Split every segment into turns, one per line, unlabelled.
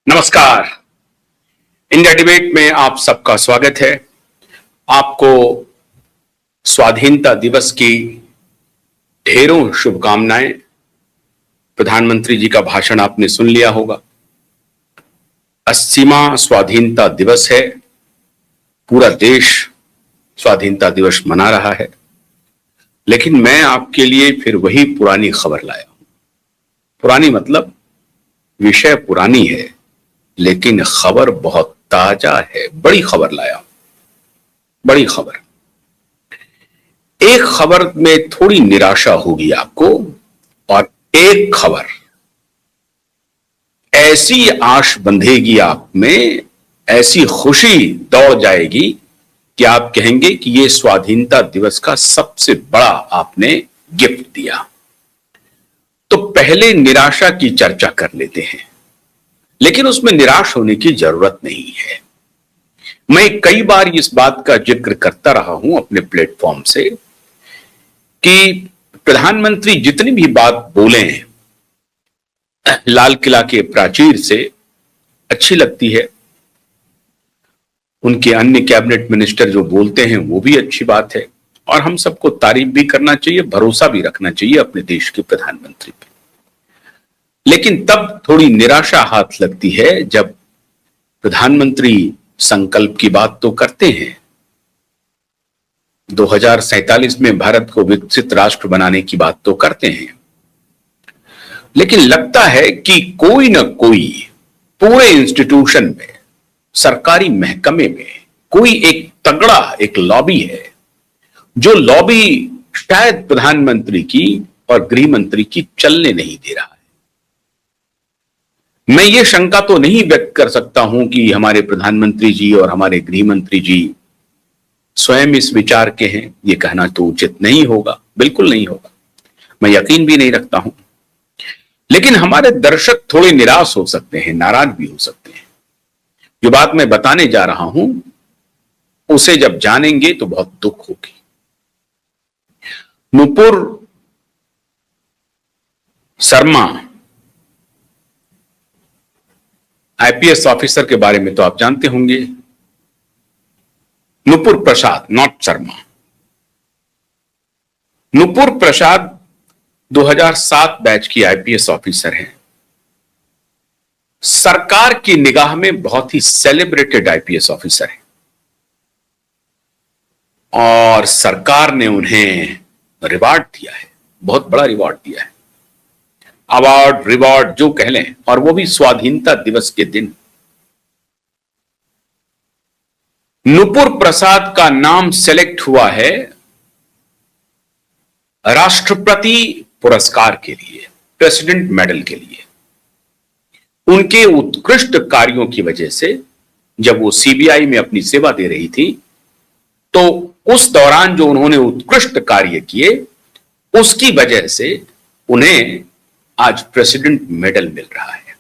नमस्कार। India debate में आप सबका स्वागत है। आपको स्वाधीनता दिवस की ढेरों शुभकामनाएं। प्रधानमंत्री जी का भाषण आपने सुन लिया होगा। 80वां स्वाधीनता दिवस है। पूरा देश स्वाधीनता दिवस मना रहा है, लेकिन मैं आपके लिए फिर वही पुरानी खबर लाया हूं। पुरानी मतलब विषय पुरानी है, लेकिन खबर बहुत ताजा है। बड़ी खबर लाया, बड़ी खबर। एक खबर में थोड़ी निराशा होगी आपको, और एक खबर ऐसी आश बंधेगी आप में, ऐसी खुशी दौड़ जाएगी कि आप कहेंगे कि यह स्वाधीनता दिवस का सबसे बड़ा आपने गिफ्ट दिया। तो पहले निराशा की चर्चा कर लेते हैं, लेकिन उसमें निराश होने की जरूरत नहीं है। मैं कई बार इस बात का जिक्र करता रहा हूं अपने प्लेटफॉर्म से कि प्रधानमंत्री जितनी भी बात बोले लाल किला के प्राचीर से अच्छी लगती है, उनके अन्य कैबिनेट मिनिस्टर जो बोलते हैं वो भी अच्छी बात है, और हम सबको तारीफ भी करना चाहिए, भरोसा भी रखना चाहिए अपने देश के प्रधानमंत्री पे। लेकिन तब थोड़ी निराशा हाथ लगती है जब प्रधानमंत्री संकल्प की बात तो करते हैं, 2047 में भारत को विकसित राष्ट्र बनाने की बात तो करते हैं, लेकिन लगता है कि कोई ना कोई पूरे इंस्टीट्यूशन में, सरकारी महकमे में कोई एक तगड़ा एक लॉबी है, जो लॉबी शायद प्रधानमंत्री की और गृह मंत्री की चलने नहीं दे रहा है। मैं ये शंका तो नहीं व्यक्त कर सकता हूं कि हमारे प्रधानमंत्री जी और हमारे गृह मंत्री जी स्वयं इस विचार के हैं। ये कहना तो उचित नहीं होगा, बिल्कुल नहीं होगा। मैं यकीन भी नहीं रखता हूं, लेकिन हमारे दर्शक थोड़े निराश हो सकते हैं, नाराज भी हो सकते हैं। जो बात मैं बताने जा रहा हूं उसे जब जानेंगे तो बहुत दुख होगी। नुपुर शर्मा आईपीएस ऑफिसर के बारे में तो आप जानते होंगे। नुपुर प्रसाद, नॉट शर्मा। नुपुर प्रसाद 2007 बैच की आईपीएस ऑफिसर हैं। सरकार की निगाह में बहुत ही सेलिब्रेटेड आईपीएस ऑफिसर हैं, और सरकार ने उन्हें रिवार्ड दिया है, बहुत बड़ा रिवार्ड दिया है, अवार्ड रिवॉर्ड जो कह लें, और वो भी स्वाधीनता दिवस के दिन। नुपुर प्रसाद का नाम सेलेक्ट हुआ है राष्ट्रपति पुरस्कार के लिए, प्रेसिडेंट मेडल के लिए। उनके उत्कृष्ट कार्यों की वजह से जब वो सीबीआई में अपनी सेवा दे रही थी, तो उस दौरान जो उन्होंने उत्कृष्ट कार्य किए, उसकी वजह से उन्हें आज प्रेसिडेंट मेडल मिल रहा है।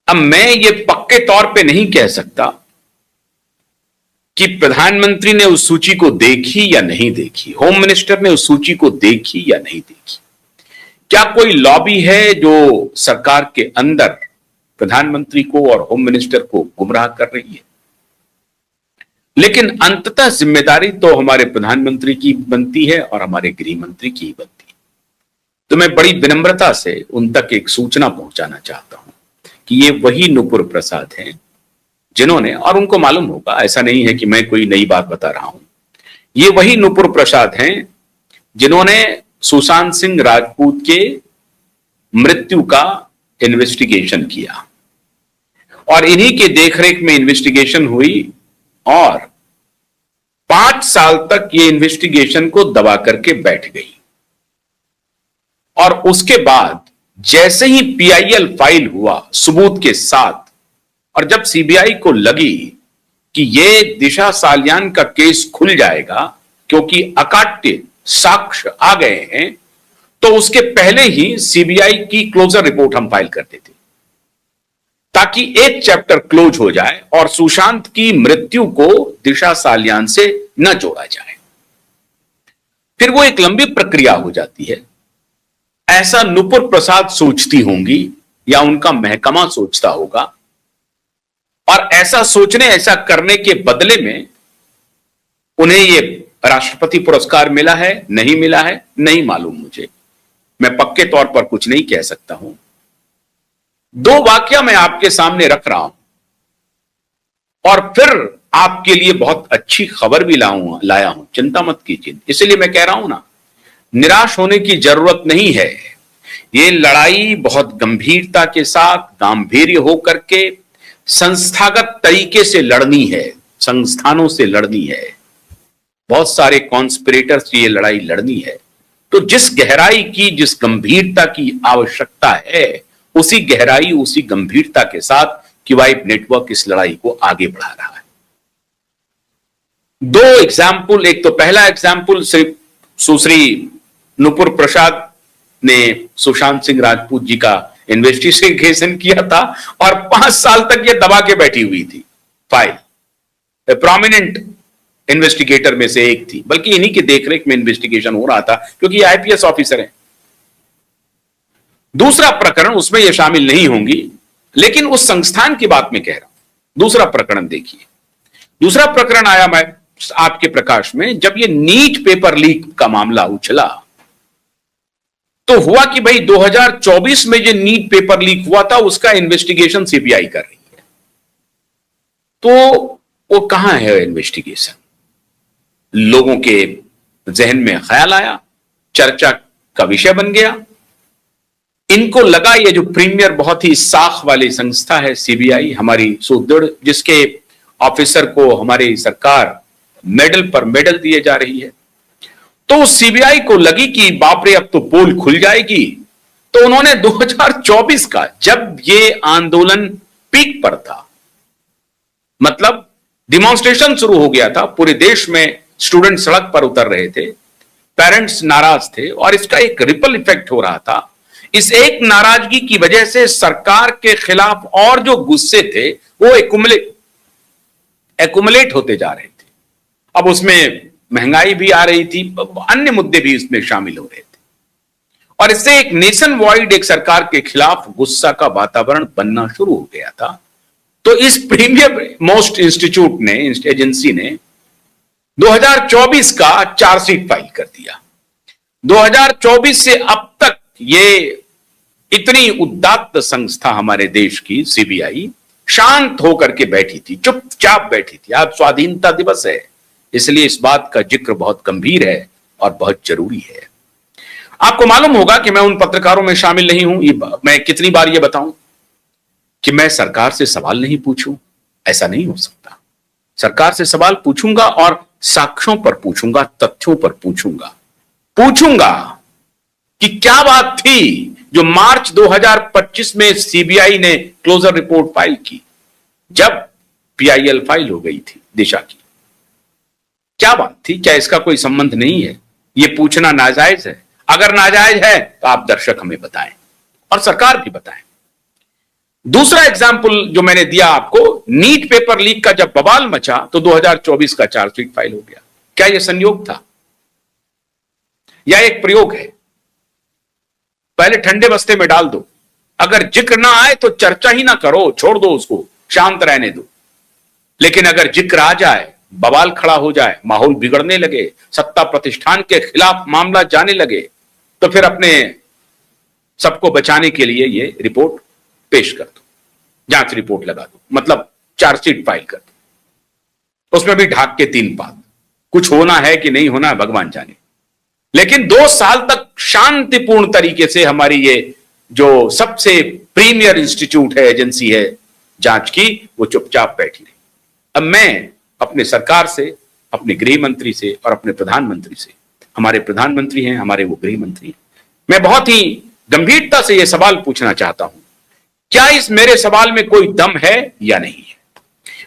अब मैं ये पक्के तौर पे नहीं कह सकता कि प्रधानमंत्री ने उस सूची को देखी या नहीं देखी, होम मिनिस्टर ने उस सूची को देखी या नहीं देखी। क्या कोई लॉबी है जो सरकार के अंदर प्रधानमंत्री को और होम मिनिस्टर को गुमराह कर रही है? लेकिन अंततः जिम्मेदारी तो हमारे प्रधानमंत्री की बनती है और हमारे गृह मंत्री की ही बनती है। तो मैं बड़ी विनम्रता से उन तक एक सूचना पहुंचाना चाहता हूं कि ये वही नुपुर प्रसाद हैं जिन्होंने, और उनको मालूम होगा, ऐसा नहीं है कि मैं कोई नई बात बता रहा हूं, ये वही नुपुर प्रसाद हैं जिन्होंने सुशांत सिंह राजपूत के मृत्यु का इन्वेस्टिगेशन किया, और इन्हीं के देखरेख में इन्वेस्टिगेशन हुई, और 5 साल तक ये इन्वेस्टिगेशन को दबा करके बैठ गई। और उसके बाद जैसे ही पीआईएल फाइल हुआ सबूत के साथ, और जब सीबीआई को लगी कि ये दिशा सालियान का केस खुल जाएगा क्योंकि अकाट्य साक्ष्य आ गए हैं, तो उसके पहले ही सीबीआई की क्लोजर रिपोर्ट हम फाइल करते थे, ताकि एक चैप्टर क्लोज हो जाए और सुशांत की मृत्यु को दिशा सालियान से न जोड़ा जाए। फिर वो एक लंबी प्रक्रिया हो जाती है। ऐसा नुपुर प्रसाद सोचती होंगी या उनका महकमा सोचता होगा, और ऐसा सोचने, ऐसा करने के बदले में उन्हें ये राष्ट्रपति पुरस्कार मिला है, नहीं मिला है, नहीं मालूम मुझे, मैं पक्के तौर पर कुछ नहीं कह सकता हूं। दो वाकया मैं आपके सामने रख रहा हूं और फिर आपके लिए बहुत अच्छी खबर भी लाया हूं, चिंता मत कीजिए। इसलिए मैं कह रहा हूं ना, निराश होने की जरूरत नहीं है। ये लड़ाई बहुत गंभीरता के साथ, गांभीर्य होकर के, संस्थागत तरीके से लड़नी है, संस्थानों से लड़नी है, बहुत सारे कॉन्स्पिरेटर्स से ये लड़ाई लड़नी है। तो जिस गहराई की, जिस गंभीरता की आवश्यकता है, उसी गहराई, उसी गंभीरता के साथ क्यूवाइब नेटवर्क इस लड़ाई को आगे बढ़ा रहा है। दो एग्जाम्पल, एक तो पहला एग्जाम्पल सिर्फ सुश्री नुपुर प्रसाद ने सुशांत सिंह राजपूत जी का इन्वेस्टिगेशन किया था और 5 साल तक ये दबा के बैठी हुई थी फाइल। प्रोमिनेंट इन्वेस्टिगेटर में से एक थी, बल्कि इन्हीं की देखरेख में इन्वेस्टिगेशन हो रहा था क्योंकि ये आईपीएस ऑफिसर हैं। दूसरा प्रकरण, उसमें ये शामिल नहीं होंगी, लेकिन उस संस्थान की बात में कह रहा हूं। दूसरा प्रकरण देखिए, दूसरा प्रकरण आया मैं आपके प्रकाश में जब ये नीट पेपर लीक का मामला उछला, तो हुआ कि भाई 2024 में जो नीट पेपर लीक हुआ था उसका इन्वेस्टिगेशन सीबीआई कर रही है। तो वो कहां है इन्वेस्टिगेशन? लोगों के जहन में ख्याल आया, चर्चा का विषय बन गया। इनको लगा ये जो प्रीमियर, बहुत ही साख वाली संस्था है सीबीआई, हमारी सुदृढ़, जिसके ऑफिसर को हमारी सरकार मेडल पर मेडल दिए जा रही है, तो सीबीआई को लगी कि बाप रे अब तो पोल खुल जाएगी। तो उन्होंने 2024 का, जब ये आंदोलन पीक पर था, मतलब डिमॉन्स्ट्रेशन शुरू हो गया था, पूरे देश में स्टूडेंट सड़क पर उतर रहे थे, पेरेंट्स नाराज थे और इसका एक रिपल इफेक्ट हो रहा था। इस एक नाराजगी की वजह से सरकार के खिलाफ और जो गुस्से थे वो एक्युमुलेट होते जा रहे थे। अब उसमें महंगाई भी आ रही थी, अन्य मुद्दे भी इसमें शामिल हो रहे थे और इससे एक नेशन वाइड, एक सरकार के खिलाफ गुस्सा का वातावरण बनना शुरू हो गया था। तो इस प्रीमियर मोस्ट इंस्टीट्यूट ने, एजेंसी ने 2024 का चार्जशीट फाइल कर दिया। 2024 से अब तक ये इतनी उदात्त संस्था हमारे देश की सीबीआई शांत होकर के बैठी थी, चुपचाप बैठी थी। आज स्वाधीनता दिवस है, इसलिए इस बात का जिक्र बहुत गंभीर है और बहुत जरूरी है। आपको मालूम होगा कि मैं उन पत्रकारों में शामिल नहीं हूं। मैं कितनी बार यह बताऊं कि मैं सरकार से सवाल नहीं पूछूं, ऐसा नहीं हो सकता। सरकार से सवाल पूछूंगा और साक्ष्यों पर पूछूंगा, तथ्यों पर पूछूंगा कि क्या बात थी जो मार्च 2025 में सीबीआई ने क्लोजर रिपोर्ट फाइल की, जब पीआईएल फाइल हो गई थी दिशा की। क्या बात थी? क्या इसका कोई संबंध नहीं है? यह पूछना नाजायज है। अगर नाजायज है तो आप दर्शक हमें बताएं और सरकार भी बताएं। दूसरा एग्जाम्पल जो मैंने दिया आपको, नीट पेपर लीक का जब बवाल मचा तो 2024 का चार्जशीट फाइल हो गया। क्या यह संयोग था या एक प्रयोग है? पहले ठंडे बस्ते में डाल दो, अगर जिक्र ना आए तो चर्चा ही ना करो, छोड़ दो, उसको शांत रहने दो। लेकिन अगर जिक्र आ जाए, बवाल खड़ा हो जाए, माहौल बिगड़ने लगे, सत्ता प्रतिष्ठान के खिलाफ मामला जाने लगे, तो फिर अपने सबको बचाने के लिए ये रिपोर्ट पेश कर दो, जांच रिपोर्ट लगा दो, मतलब चार्जशीट फाइल कर दो। उसमें भी ढाक के 3 पात, कुछ होना है कि नहीं होना है भगवान जाने। लेकिन 2 साल तक शांतिपूर्ण तरीके से हमारी ये जो सबसे प्रीमियर इंस्टीट्यूट है, एजेंसी है जांच की, वो चुपचाप बैठी रही। अब मैं अपने सरकार से, अपने गृह मंत्री से और अपने प्रधानमंत्री से, हमारे प्रधानमंत्री हैं, हमारे वो गृह मंत्री हैं, मैं बहुत ही गंभीरता से यह सवाल पूछना चाहता हूं, क्या इस मेरे सवाल में कोई दम है या नहीं है?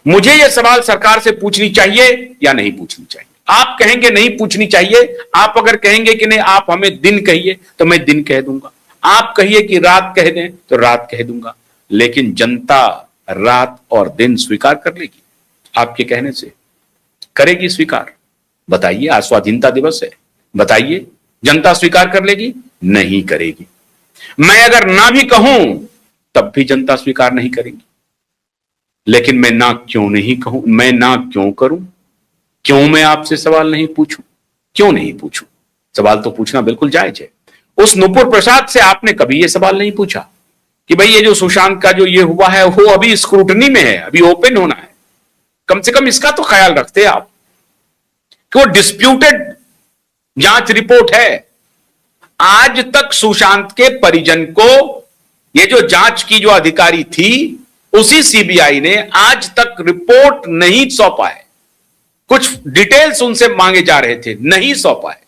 मुझे यह सवाल सरकार से पूछनी चाहिए या नहीं पूछनी चाहिए? आप कहेंगे नहीं पूछनी चाहिए, आप अगर कहेंगे कि नहीं आप हमें दिन कहिए तो मैं दिन कह दूंगा, आप कहिए कि रात कह दें तो रात कह दूंगा। लेकिन जनता रात और दिन स्वीकार कर लेगी आपके कहने से? करेगी स्वीकार? बताइए, आज स्वाधीनता दिवस है, बताइए जनता स्वीकार कर लेगी? नहीं करेगी। मैं अगर ना भी कहूं तब भी जनता स्वीकार नहीं करेगी। लेकिन मैं ना क्यों नहीं कहूं, मैं ना क्यों करूं, क्यों मैं आपसे सवाल नहीं पूछूं, क्यों नहीं पूछूं? सवाल तो पूछना बिल्कुल जायज है। उस नुपुर प्रसाद से आपने कभी यह सवाल नहीं पूछा कि भाई ये जो सुशांत का जो ये हुआ है वो अभी स्क्रूटनी में है, अभी ओपन होना है। कम से कम इसका तो ख्याल रखते आप कि वो डिस्प्यूटेड जांच रिपोर्ट है। आज तक सुशांत के परिजन को ये जो जांच की जो अधिकारी थी उसी सीबीआई ने आज तक रिपोर्ट नहीं सौंपा है। कुछ डिटेल्स उनसे मांगे जा रहे थे, नहीं सौंपा है।